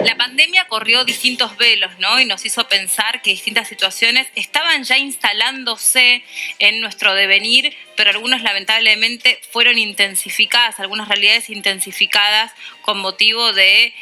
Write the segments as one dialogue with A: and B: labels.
A: La pandemia corrió distintos velos, ¿no? Y nos hizo pensar que distintas situaciones estaban ya instalándose en nuestro devenir, pero algunos lamentablemente fueron intensificadas, algunas realidades intensificadas con motivo de,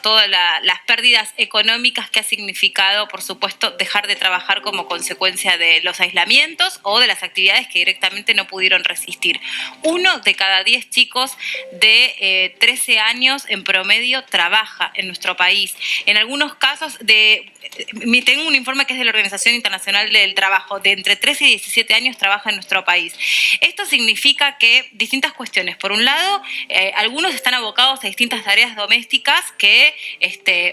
A: todas las pérdidas económicas que ha significado, por supuesto, dejar de trabajar como consecuencia de los aislamientos o de las actividades que directamente no pudieron resistir. 1 de cada 10 chicos de 13 años en promedio trabaja en nuestro país. En algunos casos, tengo un informe que es de la Organización Internacional del Trabajo, de entre 13 y 17 años trabaja en nuestro país. Esto significa que distintas cuestiones. Por un lado, algunos están abocados a distintas tareas domésticas que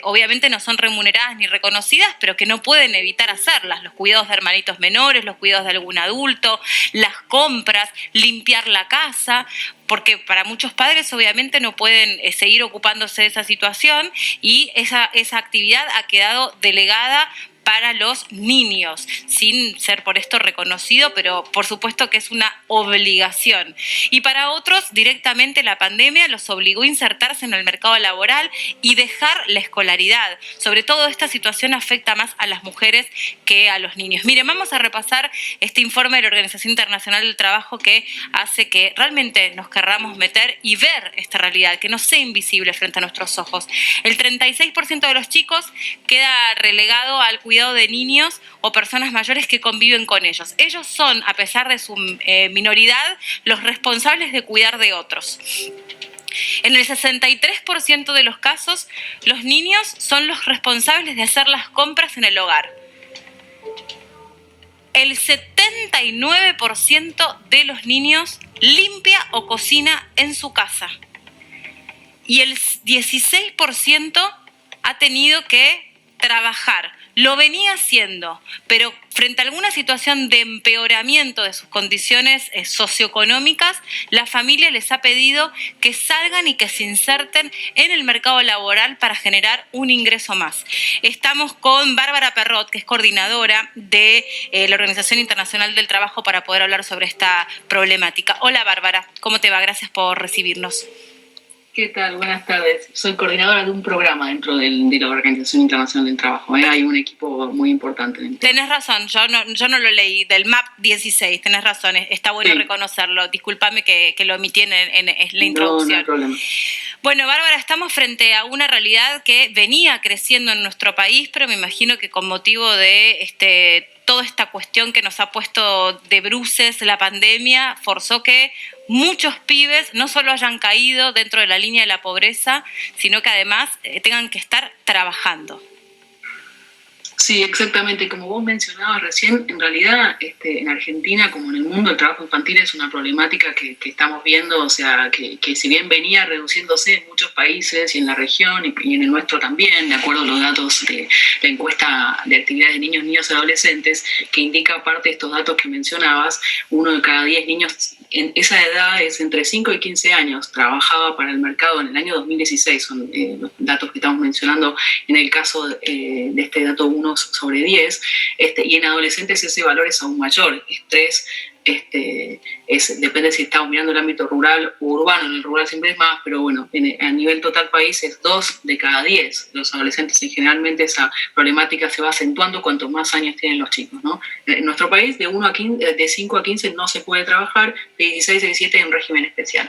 A: obviamente no son remuneradas ni reconocidas, pero que no pueden evitar hacerlas. Los cuidados de hermanitos menores, los cuidados de algún adulto, las compras, limpiar la casa, porque para muchos padres obviamente no pueden seguir ocupándose de esa situación y esa actividad ha quedado delegada para los niños, sin ser por esto reconocido, pero por supuesto que es una obligación. Y para otros, directamente la pandemia los obligó a insertarse en el mercado laboral y dejar la escolaridad. Sobre todo esta situación afecta más a las mujeres que a los niños. Miren, vamos a repasar este informe de la Organización Internacional del Trabajo que hace que realmente nos querramos meter y ver esta realidad, que no sea invisible frente a nuestros ojos. El 36% de los chicos queda relegado al cuidado de niños o personas mayores que conviven con ellos. Ellos son, a pesar de su minoridad, los responsables de cuidar de otros. En el 63% de los casos, los niños son los responsables de hacer las compras en el hogar. El 79% de los niños limpia o cocina en su casa. Y el 16% ha tenido que trabajar. Lo venía haciendo, pero frente a alguna situación de empeoramiento de sus condiciones socioeconómicas, la familia les ha pedido que salgan y que se inserten en el mercado laboral para generar un ingreso más. Estamos con Bárbara Perrot, que es coordinadora de la Organización Internacional del Trabajo, para poder hablar sobre esta problemática. Hola Bárbara, ¿cómo te va? Gracias por recibirnos.
B: ¿Qué tal? Buenas tardes. Soy coordinadora de un programa dentro de la Organización Internacional del Trabajo. Hay un equipo muy importante.
A: Tenés razón, yo no lo leí, del MAP 16, tenés razón, está bueno reconocerlo. Discúlpame que lo omití en la introducción.
B: No hay problema.
A: Bueno, Bárbara, estamos frente a una realidad que venía creciendo en nuestro país, pero me imagino que con motivo de toda esta cuestión que nos ha puesto de bruces la pandemia, forzó que muchos pibes no solo hayan caído dentro de la línea de la pobreza, sino que además tengan que estar trabajando.
B: Sí, exactamente. Como vos mencionabas recién, en realidad en Argentina, como en el mundo, el trabajo infantil es una problemática que estamos viendo, o sea, que si bien venía reduciéndose en muchos países y en la región y en el nuestro también, de acuerdo a los datos de la encuesta de actividades de niños, niñas y adolescentes, que indica, aparte de estos datos que mencionabas, 1 de cada 10 niños en esa edad, es entre 5 y 15 años, trabajaba para el mercado en el año 2016, son los datos que estamos mencionando en el caso de este dato 1/10, y en adolescentes ese valor es aún mayor, es 3. Depende si estamos mirando el ámbito rural o urbano. En el rural siempre es más, pero bueno, a nivel total país es 2 de cada 10 los adolescentes, y generalmente esa problemática se va acentuando cuanto más años tienen los chicos, ¿no? En nuestro país de 5 a 15 no se puede trabajar, de 16 a 17 hay un régimen especial.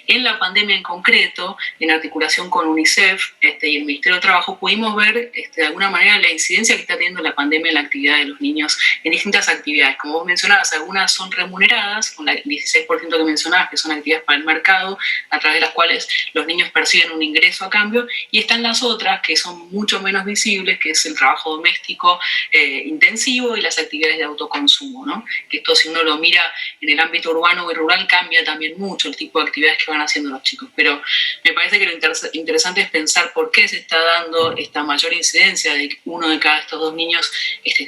B: En la pandemia en concreto, en articulación con UNICEF y el Ministerio de Trabajo, pudimos ver de alguna manera la incidencia que está teniendo la pandemia en la actividad de los niños en distintas actividades. Como vos mencionabas, algunas son remuneradas, con el 16% que mencionabas, que son actividades para el mercado, a través de las cuales los niños perciben un ingreso a cambio, y están las otras que son mucho menos visibles, que es el trabajo doméstico intensivo y las actividades de autoconsumo, ¿no? Que esto, si uno lo mira en el ámbito urbano y rural, cambia también mucho el tipo de actividades que van haciendo los chicos. Pero me parece que lo interesante es pensar por qué se está dando esta mayor incidencia de que 1 de cada estos 2 niños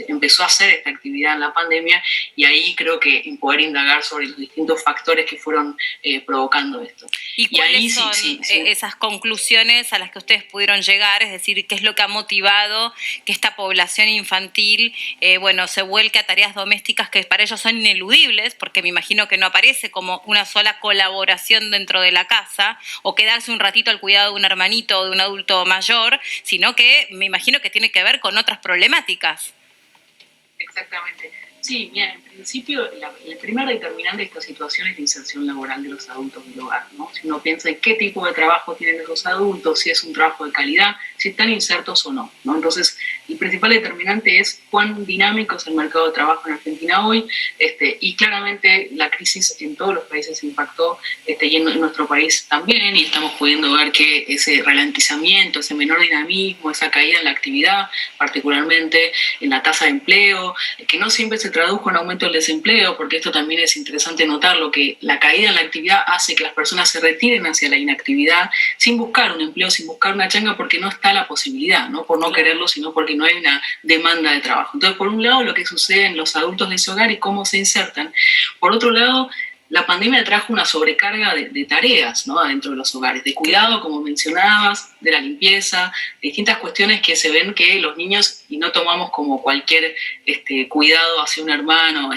B: empezó a hacer esta actividad en la pandemia, y ahí creo que poder indagar sobre los distintos factores que fueron provocando esto.
A: ¿Y cuáles son esas conclusiones a las que ustedes pudieron llegar? Es decir, ¿qué es lo que ha motivado que esta población infantil se vuelque a tareas domésticas que para ellos son ineludibles? Porque me imagino que no aparece como una sola colaboración dentro de la casa o quedarse un ratito al cuidado de un hermanito o de un adulto mayor, sino que me imagino que tiene que ver con otras problemáticas.
B: Exactamente. Sí, mira, en principio el primer determinante de esta situación es la inserción laboral de los adultos del hogar, ¿no? Si uno piensa en qué tipo de trabajo tienen esos adultos, si es un trabajo de calidad, si están insertos o no, ¿no? Entonces, el principal determinante es cuán dinámico es el mercado de trabajo en Argentina hoy, y claramente la crisis en todos los países impactó, y en nuestro país también, y estamos pudiendo ver que ese ralentizamiento, ese menor dinamismo, esa caída en la actividad, particularmente en la tasa de empleo, que no siempre se tradujo en aumento del desempleo, porque esto también es interesante notarlo, que la caída en la actividad hace que las personas se retiren hacia la inactividad sin buscar un empleo, sin buscar una changa, porque no está la posibilidad, no por no quererlo, sino porque no hay una demanda de trabajo. Entonces, por un lado, lo que sucede en los adultos de ese hogar y cómo se insertan. Por otro lado, la pandemia trajo una sobrecarga de tareas, ¿no? Adentro de los hogares, de cuidado, como mencionabas, de la limpieza, distintas cuestiones que se ven que los niños, y no tomamos como cualquier cuidado hacia un hermano,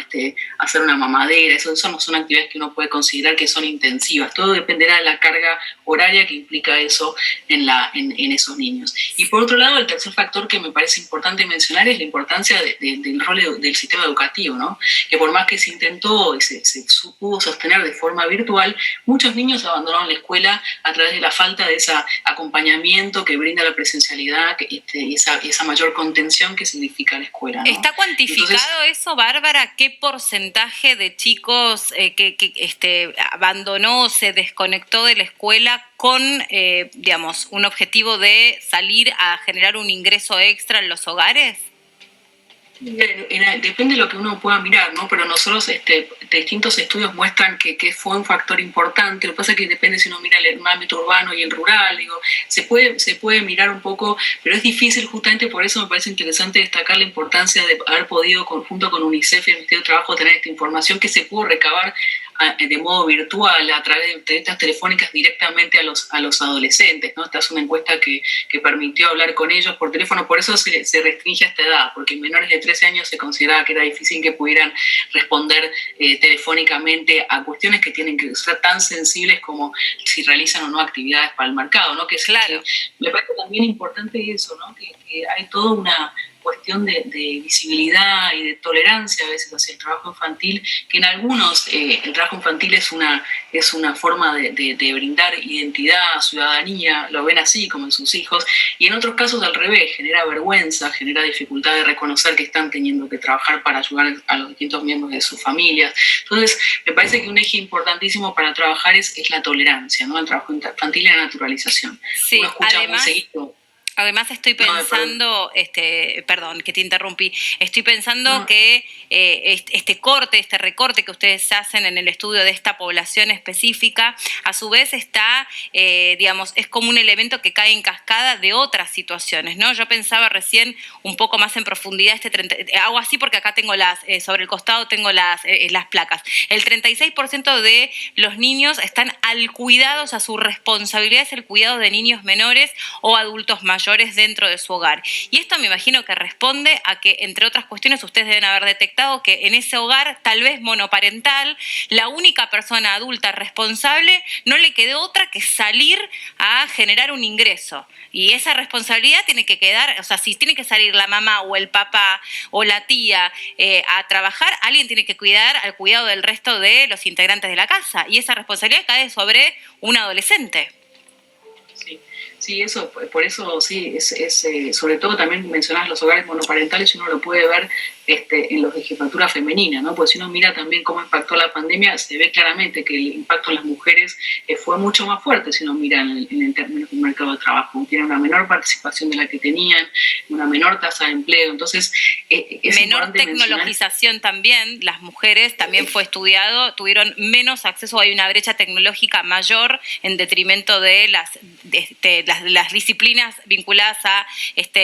B: hacer una mamadera, eso no son actividades que uno puede considerar que son intensivas, todo dependerá de la carga horaria que implica eso en esos niños. Y por otro lado, el tercer factor que me parece importante mencionar es la importancia del rol del sistema educativo, ¿no? Que por más que se intentó y se pudo sostener de forma virtual, muchos niños abandonaron la escuela a través de la falta de ese acompañamiento que brinda la presencialidad y esa mayor contención que significa la escuela, ¿no?
A: ¿Está cuantificado entonces, eso, Bárbara? ¿Qué porcentaje de chicos que abandonó o se desconectó de la escuela con, un objetivo de salir a generar un ingreso extra en los hogares?
B: Depende de lo que uno pueda mirar, ¿no? Pero nosotros, distintos estudios muestran que fue un factor importante. Lo que pasa es que depende si uno mira el ámbito urbano y el rural, se puede mirar un poco, pero es difícil. Justamente por eso me parece interesante destacar la importancia de haber podido, junto con UNICEF y el Ministerio de Trabajo, tener esta información que se pudo recabar de modo virtual, a través de entrevistas telefónicas directamente a los adolescentes, ¿no? Esta es una encuesta que permitió hablar con ellos por teléfono, por eso se restringe a esta edad, porque en menores de 13 años se consideraba que era difícil que pudieran responder telefónicamente a cuestiones que tienen que ser tan sensibles como si realizan o no actividades para el mercado, ¿no?
A: Claro.
B: Me parece también importante eso, ¿no? Que hay toda una cuestión de visibilidad y de tolerancia a veces hacia el trabajo infantil, que en algunos el trabajo infantil es una forma de brindar identidad, ciudadanía, lo ven así como en sus hijos, y en otros casos al revés, genera vergüenza, genera dificultad de reconocer que están teniendo que trabajar para ayudar a los distintos miembros de sus familias. Entonces, me parece que un eje importantísimo para trabajar es la tolerancia, ¿no? El trabajo infantil y la naturalización.
A: Sí, uno escucha además, muy seguido. Además estoy pensando, perdón que te interrumpí, estoy pensando que este recorte que ustedes hacen en el estudio de esta población específica, a su vez está, es como un elemento que cae en cascada de otras situaciones, ¿no? Yo pensaba recién un poco más en profundidad, hago así porque acá tengo sobre el costado tengo las placas. El 36% de los niños están al cuidado, o sea, su responsabilidad es el cuidado de niños menores o adultos mayores dentro de su hogar. Y esto me imagino que responde a que, entre otras cuestiones, ustedes deben haber detectado que en ese hogar, tal vez monoparental, la única persona adulta responsable no le quedó otra que salir a generar un ingreso. Y esa responsabilidad tiene que quedar, o sea, si tiene que salir la mamá o el papá o la tía a trabajar, alguien tiene que cuidar al cuidado del resto de los integrantes de la casa. Y esa responsabilidad cae sobre un adolescente.
B: Sí, eso, por eso sí, sobre todo también mencionabas los hogares monoparentales, y uno lo puede ver en los de jefatura femenina, ¿no? Pues si uno mira también cómo impactó la pandemia, se ve claramente que el impacto en las mujeres fue mucho más fuerte si uno mira en términos del mercado de trabajo. Tienen una menor participación de la que tenían, una menor tasa de empleo, entonces es
A: menor tecnologización también, las mujeres también fue estudiado, tuvieron menos acceso, hay una brecha tecnológica mayor en detrimento de las disciplinas vinculadas a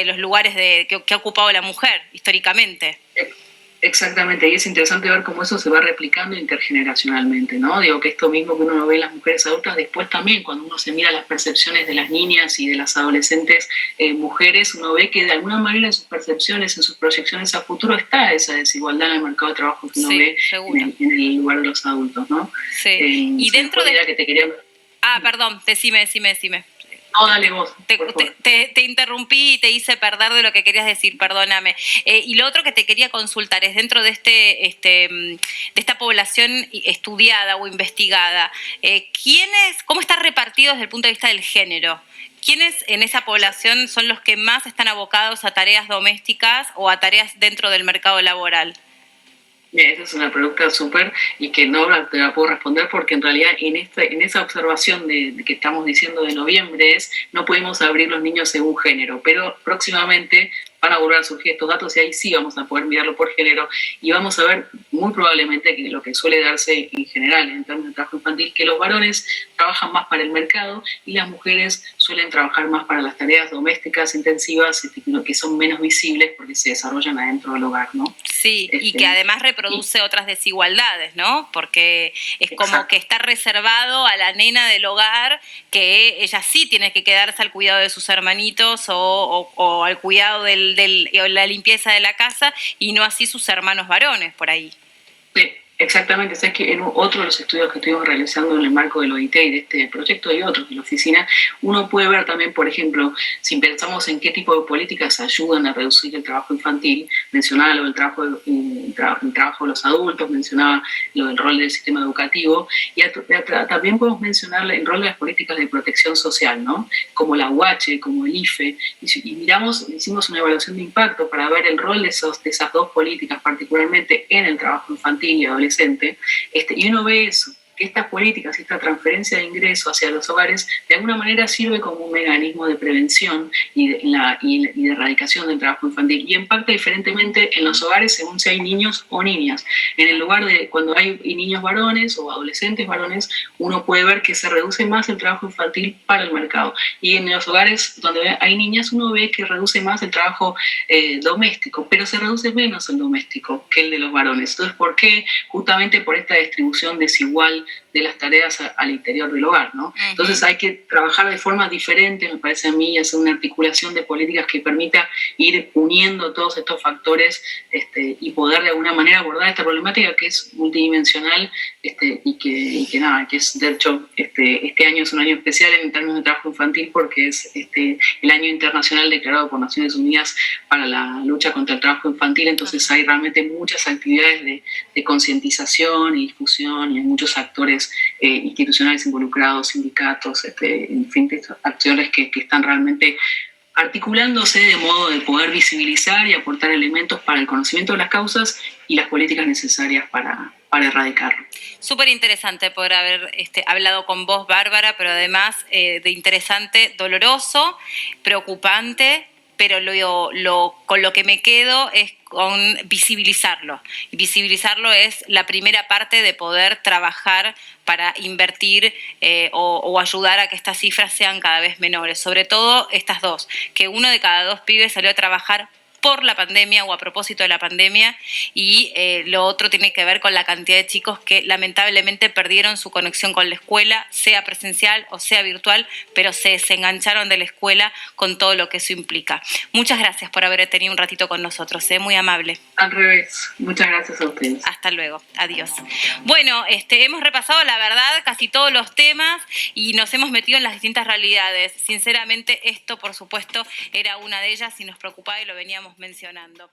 A: los lugares que ha ocupado la mujer históricamente.
B: Exactamente, y es interesante ver cómo eso se va replicando intergeneracionalmente, ¿no? Digo que esto mismo que uno lo ve en las mujeres adultas, después también cuando uno se mira las percepciones de las niñas y de las adolescentes mujeres, uno ve que de alguna manera en sus percepciones, en sus proyecciones a futuro está esa desigualdad en el mercado de trabajo que uno
A: Sí,
B: ve
A: seguro.
B: en el lugar de los adultos, ¿no?
A: Sí. Y dentro de...
B: que te quería...
A: Ah, perdón, decime.
B: No, dale vos, por favor.
A: Te interrumpí y te hice perder de lo que querías decir, perdóname. Y lo otro que te quería consultar es dentro de de esta población estudiada o investigada, ¿cómo está repartido desde el punto de vista del género? ¿Quiénes en esa población son los que más están abocados a tareas domésticas o a tareas dentro del mercado laboral?
B: Esa es una pregunta súper y que no te la puedo responder porque en realidad en esa observación de que estamos diciendo de noviembre es no podemos abrir los niños según género, pero próximamente van a volver a surgir estos datos y ahí sí vamos a poder mirarlo por género y vamos a ver muy probablemente que lo que suele darse en general en términos de trabajo infantil, que los varones trabajan más para el mercado y las mujeres suelen trabajar más para las tareas domésticas intensivas que son menos visibles porque se desarrollan adentro del hogar, ¿no?
A: Sí, y que además reproduce otras desigualdades, ¿no? Porque es como
B: Exacto.
A: que está reservado a la nena del hogar, que ella sí tiene que quedarse al cuidado de sus hermanitos o al cuidado o la limpieza de la casa, y no así sus hermanos varones por ahí.
B: Sí, exactamente. Sabes que en otro de los estudios que estuvimos realizando en el marco del OIT y de este proyecto y otros de la oficina, uno puede ver también, por ejemplo, si pensamos en qué tipo de políticas ayudan a reducir el trabajo infantil, mencionaba lo del trabajo de los adultos, mencionaba lo del rol del sistema educativo, y también podemos mencionar el rol de las políticas de protección social, ¿no? Como la UH, como el IFE, y hicimos una evaluación de impacto para ver el rol de esas dos políticas, particularmente en el trabajo infantil y adolescente, y uno ve eso, que estas políticas y esta transferencia de ingresos hacia los hogares de alguna manera sirve como un mecanismo de prevención y de erradicación del trabajo infantil y impacta diferentemente en los hogares según si hay niños o niñas. En el lugar de cuando hay niños varones o adolescentes varones, uno puede ver que se reduce más el trabajo infantil para el mercado. Y en los hogares donde hay niñas, uno ve que reduce más el trabajo doméstico, pero se reduce menos el doméstico que el de los varones. Entonces, ¿por qué? Justamente por esta distribución desigual de las tareas al interior del hogar, ¿no? Entonces hay que trabajar de forma diferente, me parece a mí, y hacer una articulación de políticas que permita ir uniendo todos estos factores y poder de alguna manera abordar esta problemática que es multidimensional y que es, de hecho, este año es un año especial en términos de trabajo infantil porque es el año internacional declarado por Naciones Unidas para la lucha contra el trabajo infantil, entonces hay realmente muchas actividades de concientización y difusión y hay muchos actores institucionales involucrados, sindicatos, en fin, actores que están realmente articulándose de modo de poder visibilizar y aportar elementos para el conocimiento de las causas y las políticas necesarias para erradicarlo.
A: Súper interesante poder haber hablado con vos, Bárbara, pero además de interesante, doloroso, preocupante, pero con lo que me quedo es con visibilizarlo. Y visibilizarlo es la primera parte de poder trabajar para invertir o ayudar a que estas cifras sean cada vez menores. Sobre todo estas dos, que 1 de cada 2 pibes salió a trabajar por la pandemia o a propósito de la pandemia y lo otro tiene que ver con la cantidad de chicos que lamentablemente perdieron su conexión con la escuela, sea presencial o sea virtual, pero se desengancharon de la escuela con todo lo que eso implica. Muchas gracias por haber tenido un ratito con nosotros, muy amable.
B: Al revés, muchas gracias a ustedes.
A: Hasta luego, adiós. Bueno, hemos repasado la verdad casi todos los temas y nos hemos metido en las distintas realidades. Sinceramente, esto por supuesto era una de ellas y nos preocupaba y lo veníamos mencionando.